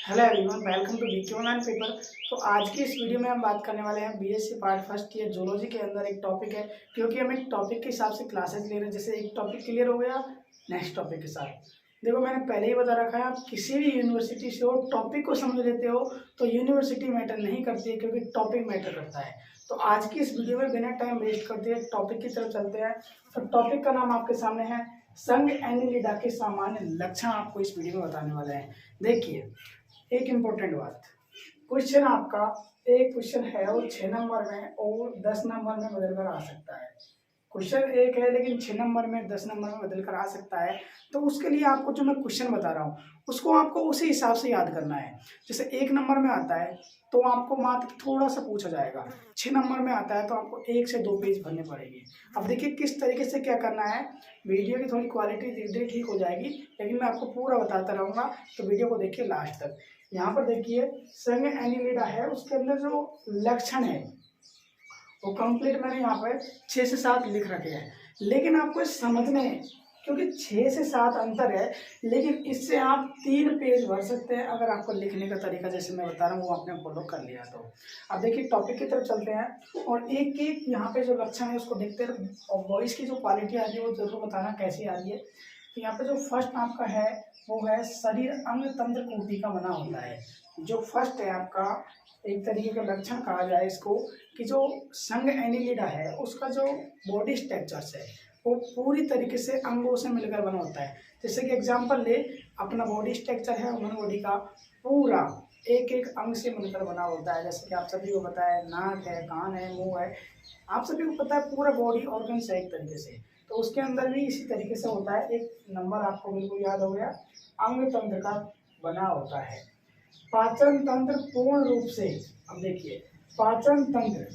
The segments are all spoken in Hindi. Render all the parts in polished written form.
Hello everyone, welcome to BK online paper. तो आज की इस वीडियो में हम बात करने वाले हैं BSc part first year zoology के अंदर एक टॉपिक है, क्योंकि हम एक टॉपिक के हिसाब से क्लासेस ले रहे हैं। जैसे एक टॉपिक क्लियर हो गया, नेक्स्ट टॉपिक के साथ देखो, मैंने पहले ही बता रखा है, आप किसी भी यूनिवर्सिटी से हो टॉपिक को समझ लेते हो तो यूनिवर्सिटी मैटर नहीं करती है, क्योंकि टॉपिक मैटर करता है। तो आज की इस वीडियो में बिना टाइम वेस्ट करते हैं टॉपिक की तरफ चलते हैं। तो टॉपिक का नाम आपके सामने है संघ एनिलिडा के सामान्य लक्षण, आपको इस वीडियो में बताने वाले हैं। देखिए, एक इम्पोर्टेंट बात, क्वेश्चन आपका एक क्वेश्चन है वो 6 नंबर में और 10 नंबर में बदल कर आ सकता है। क्वेश्चन एक है लेकिन 6 नंबर में 10 नंबर में बदल कर आ सकता है। तो उसके लिए आपको जो मैं क्वेश्चन बता रहा हूँ उसको आपको उसी हिसाब से याद करना है। जैसे 1 नंबर में आता है तो आपको मात्र थोड़ा सा पूछा जाएगा, 6 नंबर में आता है तो आपको 1 से 2 पेज भरने पड़ेंगे। अब देखिए किस तरीके से क्या करना है। वीडियो की थोड़ी क्वालिटी धीरे धीरे ठीक हो जाएगी, लेकिन मैं आपको पूरा बताता रहूँगा, तो वीडियो को देखिए लास्ट तक। यहाँ पर देखिए संघ एनिलिडा है, उसके अंदर जो लक्षण है वो कंप्लीट मैंने यहाँ पर 6 से 7 लिख रखे हैं, लेकिन आपको समझने हैं, क्योंकि 6 से 7 अंतर है, लेकिन इससे आप 3 पेज भर सकते हैं अगर आपको लिखने का तरीका जैसे मैं बता रहा हूँ वो आपने फॉलो कर लिया तो। अब देखिए टॉपिक की तरफ चलते हैं और एक एक यहाँ पे जो लक्षण है उसको देखते हैं, और वॉइस की जो क्वालिटी आ रही है वो जरूर बताना कैसी आ रही है। तो यहाँ पे जो फर्स्ट आपका है वो है शरीर अंग तंत्र कोटि का बना होता है। जो फर्स्ट है आपका, एक तरीके का लक्षण कहा जाए इसको, कि जो संघ एनिलिडा है उसका जो बॉडी स्ट्रक्चर्स है वो पूरी तरीके से अंगों से मिलकर बना होता है। जैसे कि एग्जांपल ले, अपना बॉडी स्ट्रक्चर है ह्यूमन बॉडी का, पूरा एक एक अंग से मिलकर बना होता है। जैसे कि आप सभी को पता है नाक है, कान है, मुंह है, आप सभी को पता है पूरा बॉडी ऑर्गन्स है एक तरीके से। तो उसके अंदर भी इसी तरीके से होता है। एक नंबर आपको बिल्कुल याद हो गया, अंग तंत्र का बना होता है। पाचन तंत्र पूर्ण रूप से, अब देखिए पाचन तंत्र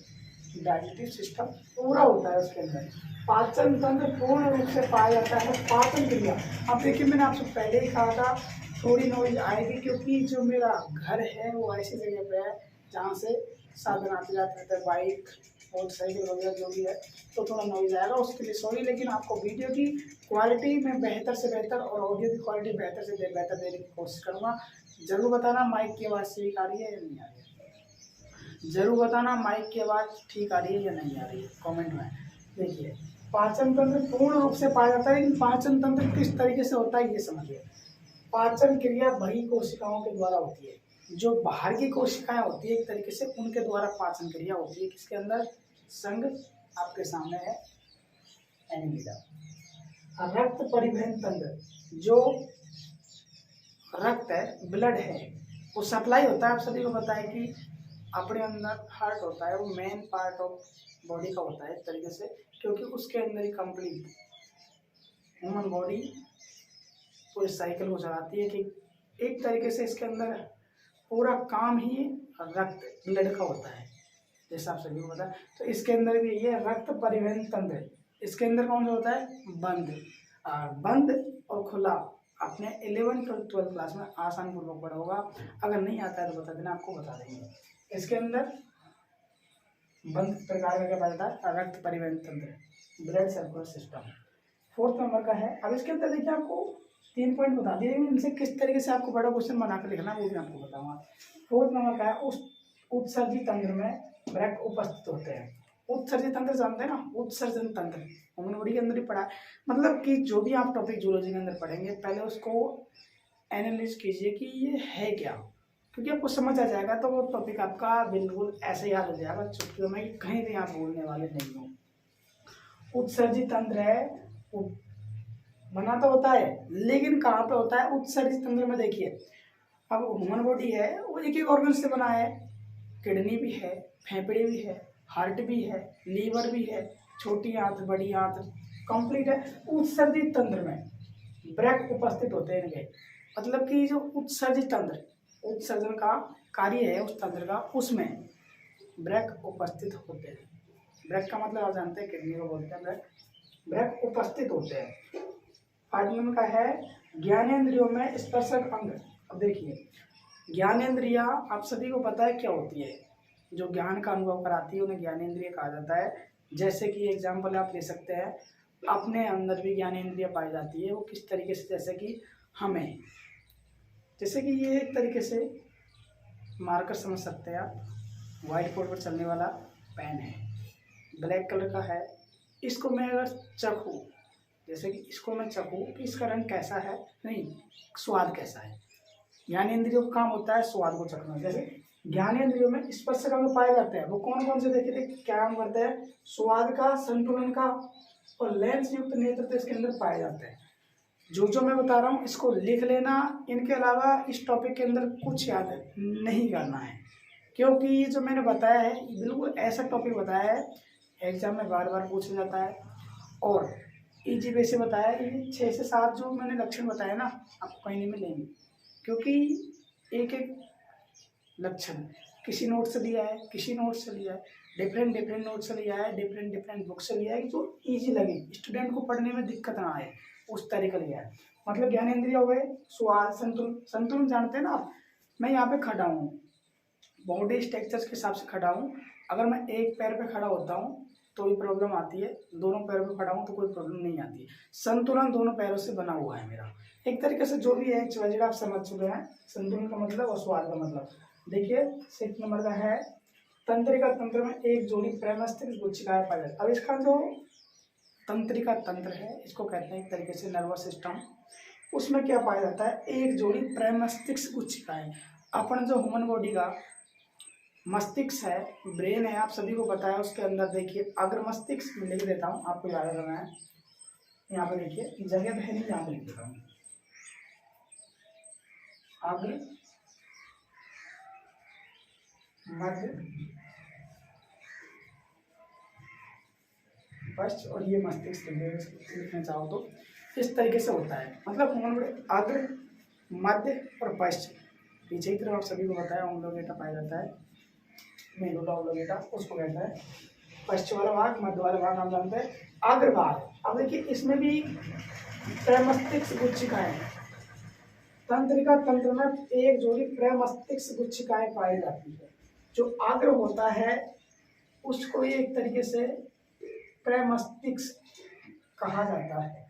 डाइजेस्टिव सिस्टम पूरा होता है उसके अंदर। पाचन तंत्र पूर्ण रूप से पाया जाता है। पाचन क्रिया, अब देखिए मैंने आपसे पहले ही कहा था थोड़ी नॉइज आएगी, क्योंकि जो मेरा घर है वो ऐसी जगह पे है जहाँ से साधन आते जाते रहते हैं, बाइक मोटरसाइकिल वगैरह जो भी है, तो थोड़ा नॉइज आएगा उसके लिए सॉरी। लेकिन आपको वीडियो की क्वालिटी में बेहतर से बेहतर और ऑडियो की क्वालिटी बेहतर से बेहतर देने की कोशिश करूँगा। जरूर बताना माइक की आवाज़ ठीक आ रही है या नहीं आ रही है, जरूर बताना माइक की आवाज़ ठीक आ रही है या नहीं आ रही है कमेंट में। देखिए पाचन तंत्र पूर्ण रूप से पाया जाता है, लेकिन पाचन तंत्र किस तरीके से होता है ये समझिए। पाचन क्रिया बही कोशिकाओं के द्वारा होती है। जो बाहर की कोशिकाएं होती है एक तरीके से उनके द्वारा पाचन क्रिया होती है। किसके अंदर? संघ आपके सामने है एनिलिडा। रक्त परिवहन तंत्र, जो रक्त है, ब्लड है, वो सप्लाई होता है। आप सभी को पता है कि अपने अंदर हार्ट होता है, वो मेन पार्ट ऑफ बॉडी का होता है एक तरीके से, क्योंकि उसके अंदर ही कंप्लीट ह्यूमन बॉडी पूरे साइकिल को चलाती है। कि एक तरीके से इसके अंदर पूरा काम ही रक्त ब्लड का होता है, जैसा आप सभी को पता है। तो इसके अंदर भी ये रक्त परिवहन तंत्र, इसके अंदर कौन सा होता है? बंद। बंद और खुला आपने 11 और 12 क्लास में आसान पूर्वक पढ़ा होगा। अगर नहीं आता है तो बता देना, आपको बता देंगे। इसके अंदर बंद प्रकार का क्या पाया जाता है? रक्त परिवहन तंत्र, blood circular system. 4th number का है। अब इसके अंदर देखिए आपको 3 पॉइंट बता दिए, लेकिन इनसे किस तरीके से आपको बड़ा क्वेश्चन बना कर लिखना है वो भी आपको बताऊंगा। 4th नंबर का है उस उत्सर्जी तंत्र में ब्रैक उपस्थित होते हैं। उत्सर्जी तंत्र जानते हैं ना, उत्सर्जन तंत्र ह्यूमन बॉडी के अंदर ही पढ़ा है। मतलब कि जो भी आप टॉपिक जूलॉजी के अंदर पढ़ेंगे पहले उसको एनालिसिस कीजिए कि ये है क्या, क्योंकि आपको समझ आ जाएगा तो वो टॉपिक आपका बिल्कुल ऐसे याद हो जाएगा चुटकियों में, कि कहीं भी आप भूलने वाले नहीं हो। उत्सर्जित तंत्र है, वो बना तो होता है लेकिन कहाँ पे होता है? उत्सर्जित तंत्र में देखिए, अब ह्यूमन बॉडी है वो एक एक ऑर्गन से बना है। किडनी भी है, फेफड़े भी है, हार्ट भी है, लीवर भी है, छोटी आंत बड़ी आंत कंप्लीट है। उत्सर्जित तंत्र में ब्रैक उपस्थित होते हैं इनके। मतलब कि जो उत्सर्जित तंत्र, उत्सर्जन का कार्य है उस तंत्र का, उसमें ब्रैक उपस्थित होते हैं। ब्रैक का मतलब आप जानते हैं, किडनी को बोलते हैं ब्रैक। ब्रैक उपस्थित होते हैं। 5 नंबर का है ज्ञानेंद्रियों में स्पर्शक अंग। अब देखिए ज्ञानेंद्रिया आप सभी को पता है क्या होती है, जो ज्ञान का अनुभव कराती है उन्हें ज्ञानेंद्रिय कहा जाता है। जैसे कि एग्जाम्पल आप ले सकते हैं, अपने अंदर भी ज्ञानेंद्रिय पाई जाती है। वो किस तरीके से? जैसे कि हमें जैसे कि ये एक तरीके से मार्कर समझ सकते हैं आप, वाइट बोर्ड पर चलने वाला पेन है, ब्लैक कलर का है। इसको मैं अगर चखूँ, जैसे कि इसको मैं चखूँ कि इसका रंग कैसा है, नहीं स्वाद कैसा है। ज्ञानेंद्रियों का काम होता है स्वाद को चखना। जैसे ज्ञानेंद्रियों में स्पर्शक अंग पाए जाते हैं, वो कौन कौन से देखिए थे, क्या काम करते हैं, स्वाद का, संतुलन का और लेंस युक्त नेत्र तो इसके अंदर पाए जाते हैं। जो मैं बता रहा हूँ इसको लिख लेना, इनके अलावा इस टॉपिक के अंदर कुछ याद नहीं करना है, क्योंकि ये जो मैंने बताया है बिल्कुल ऐसा टॉपिक बताया है, एग्जाम में बार बार पूछा जाता है और इजी वे से बताया है। ये 6 से 7 जो मैंने लक्षण बताया ना, आपको कहीं नहीं मिलेंगे, क्योंकि एक एक लक्षण किसी नोट से लिया है, किसी नोट से लिया है, डिफरेंट नोट से लिया है, डिफरेंट बुक से लिया है, जो इजी लगे, स्टूडेंट को पढ़ने में दिक्कत ना आए उस तरीका लिया है। मतलब ज्ञानेंद्रिय हो गए, स्वाद, संतुलन जानते हैं ना आप। मैं यहाँ पे खड़ा हूँ, बॉडी स्ट्रक्चर्स के हिसाब से खड़ा हूँ। अगर मैं एक पैर पे खड़ा होता हूँ तो भी प्रॉब्लम आती है, दोनों पैरों पे खड़ा हूँ तो कोई प्रॉब्लम नहीं आती है। संतुलन दोनों पैरों से बना हुआ है मेरा, एक तरीके से जो भी है वजह आप समझ चुके हैं। संतुलन का मतलब और स्वाद का मतलब देखिए। 6 नंबर का है, तंत्रिका तंत्र में एक जोड़ी प्रमस्तिष्क गुच्छिकाएं पाई जाती है। अब इसका जो तंत्रिका तंत्र है इसको कहते हैं एक तरीके से नर्वस सिस्टम, उसमें क्या पाया जाता है, एक जोड़ी प्रमस्तिष्क गुच्छिकाएं। अपन जो ह्यूमन बॉडी का मस्तिष्क है, ब्रेन है, आप सभी को पता है, उसके अंदर देखिए अग्र मस्तिष्क में लिख देता हूँ, आपको याद करना है। यहाँ पे देखिए जगह है नहीं, यहाँ पे लिख देता हूँ अग्र मध्य पश्च और ये मस्तिष्क लिखना चाहो तो इस तरीके से होता है। मतलब ह्यूमन अग्र मध्य और पश्च, पीछे की तरफ आप सभी को बताया ओमलोगेटा पाया जाता है, मेडुला ओब्लोंगेटा उसको कहता है। पश्चिम वाला भाग, मध्य वाला भाग हम जानते हैं अग्रभाग। अब देखिए इसमें भी प्रमस्तिष्क गुच्छिकाएं, तंत्रिका तंत्र में एक जोड़ी प्रमस्तिष्क गुच्छिकाएं पाई जाती है। जो अग्र होता है उसको एक तरीके से प्रमस्तिष्क कहा जाता है।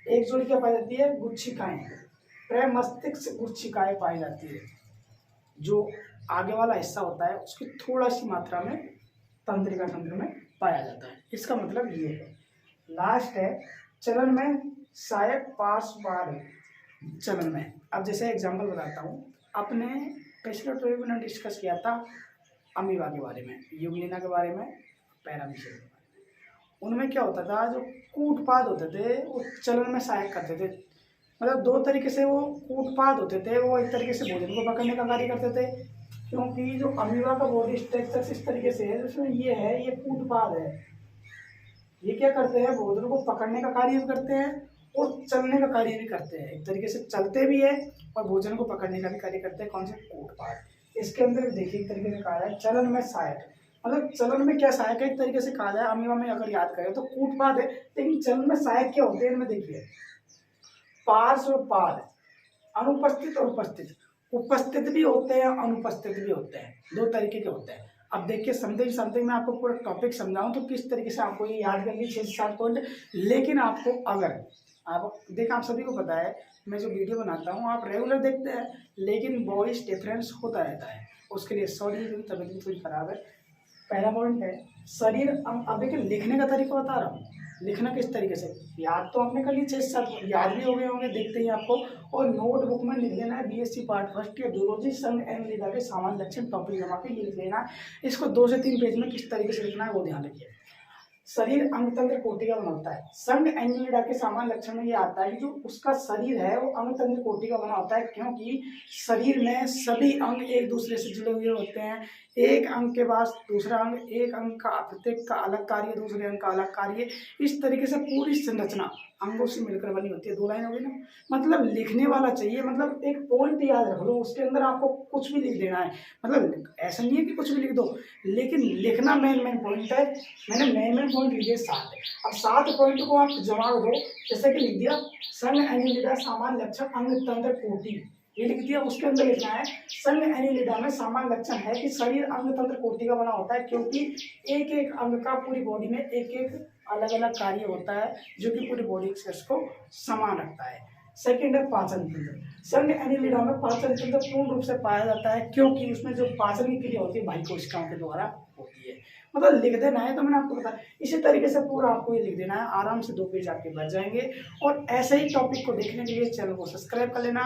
एक जोड़ी क्या पाई जाती है, गुच्छिकाएं, प्रमस्तिष्क गुच्छिकाएं पाई जाती है। जो आगे वाला हिस्सा होता है उसकी थोड़ा सी मात्रा में तंत्रिका तंत्र में पाया जाता है। इसका मतलब ये है। लास्ट है चलन में सहायक पार्श्व चलन में। अब जैसे एग्जांपल बताता हूँ, अपने पिछले टॉपिक में डिस्कस किया था अमीबा के बारे में, यूग्लिना के बारे में, पैरामीशियम के बारे में। उनमें क्या होता था, जो कूटपाद होते थे वो चलन में सहायक करते थे। मतलब 2 तरीके से वो कूटपाद होते थे, वो एक तरीके से भोजन को पकड़ने का कार्य करते थे, क्योंकि जो अमीबा का बॉडी स्ट्रक्चर इस तरीके से है, जिसमें ये है, ये कूटपाद है। ये क्या करते हैं, भोजन को पकड़ने का कार्य भी करते हैं और चलने का कार्य भी करते हैं। एक तरीके से चलते भी है और भोजन को पकड़ने का भी कार्य करते हैं। कौन से, कूटपाद। इसके अंदर देखिए एक तरीके से कहा है चलन में सहायक, मतलब चलन में क्या सहायक है, एक तरीके से कहा जाए अमीबा में अगर याद करें तो कूटपाद है, लेकिन चलन में सहायक क्या होते हैं इनमें देखिए, पार्श्व पाद, अनुपस्थित और उपस्थित। उपस्थित भी होते हैं, अनुपस्थित भी होते हैं, 2 तरीके के होते हैं। अब देखिए समथिंग मैं आपको पूरा टॉपिक समझाऊं तो किस तरीके से आपको ये याद करनी 6 से 7 पॉइंट। लेकिन आपको अगर आप देखिए, आप सभी को पता है मैं जो वीडियो बनाता हूँ आप रेगुलर देखते हैं, लेकिन वॉइस डिफरेंस होता रहता है, उसके लिए सॉरी, क्योंकि तबीयत थोड़ी खराब है। पहला पॉइंट है शरीर। अब देखिए लिखने का तरीका बता रहा हूँ, लिखना किस तरीके से, याद तो आपने कर ली 6-7 याद भी हो गए होंगे, देखते ही आपको। और नोटबुक में लिख लेना है बीएससी पार्ट फर्स्ट या जूलॉजी संघ एंग्लिडा के सामान्य लक्षण टॉपिक जमा के ये लिख लेना है। इसको 2 से 3 पेज में किस तरीके से लिखना है वो ध्यान रखिए। शरीर अंगतंत्र कोटि का बना होता है। संघ एंग्लिडा के सामान्य लक्षण में ये आता है कि जो उसका शरीर है वो अंगतंत्र कोटि का बना होता है, क्योंकि शरीर में सभी अंग एक दूसरे से जुड़े हुए होते हैं। एक अंग के बाद दूसरा अंग, एक अंग का प्रत्येक का अलग कार्य, दूसरे अंग का अलग कार्य, इस तरीके से पूरी संरचना अंगों से मिलकर बनी होती है। 2 लाइन हो गई ना। मतलब लिखने वाला चाहिए, मतलब एक पॉइंट याद रख लो, उसके अंदर आपको कुछ भी लिख देना है। मतलब ऐसा नहीं है कि कुछ भी लिख दो, लेकिन लिखना मेन पॉइंट है। मैंने मेन पॉइंट लिखे 7 है। अब 7 पॉइंट को आप जमा दो, जैसे कि लिख दिया संघ एंग्लिडा सामान्य लक्षण अंगतंत्र कोटि, ये लिख दिया। उसके अंदर लिखना है संघ एंग्लिडा में सामान्य लक्षण है कि शरीर अंगतंत्र कोटि का बना होता है, क्योंकि एक एक अंग का पूरी बॉडी में एक एक अलग अलग कार्य होता है, जो कि पूरी बॉडी से उसको समान रखता है। सेकंड है पाचन तंत्र। संघ एनिलिडा में पाचन तंत्र पूर्ण रूप से पाया जाता है, क्योंकि उसमें जो पाचन की क्रिया होती है बाह्य कोशिकाओं के द्वारा होती है। मतलब लिख देना है तो मैंने आपको बताया, इसी तरीके से पूरा आपको ये लिख देना है, आराम से 2 पेज आपके बच जाएंगे। और ऐसे ही टॉपिक को देखने के लिए चैनल को सब्सक्राइब कर लेना,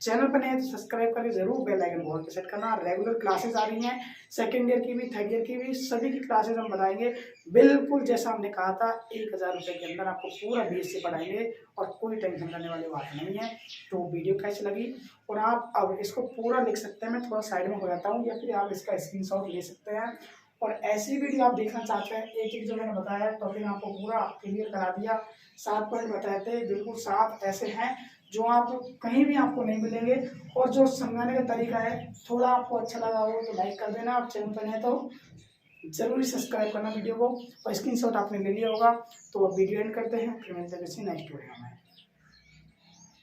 चैनल पर नहीं है तो सब्सक्राइब करके जरूर बेल आइकन ऑल पे सेट करना। रेगुलर क्लासेस आ रही हैं, सेकेंड ईयर की भी, थर्ड ईयर की भी, सभी की क्लासेस हम बताएंगे बिल्कुल जैसा हमने कहा था। 1000 रुपये के अंदर आपको पूरा BSc पढ़ाएंगे और कोई टेंशन करने वाली बात नहीं है। तो वीडियो कैसी लगी, और आप अब इसको पूरा लिख सकते हैं, मैं थोड़ा साइड में हो जाता हूँ, या फिर आप इसका स्क्रीनशॉट ले सकते हैं। और ऐसी वीडियो आप देखना चाहते हैं, एक एक जो मैंने बताया टॉपिक आपको पूरा क्लियर करा दिया, 7 पॉइंट बताए थे, बिल्कुल 7 ऐसे हैं जो आप कहीं भी आपको नहीं मिलेंगे। और जो समझाने का तरीका है, थोड़ा आपको अच्छा लगा हो तो लाइक कर देना, आप चैनल पर नहीं तो जरूर सब्सक्राइब करना वीडियो को, और स्क्रीनशॉट आपने ले लिया होगा। तो अब वीडियो एंड करते हैं, फिर मिलते हैं किसी नेक्स्ट वीडियो में।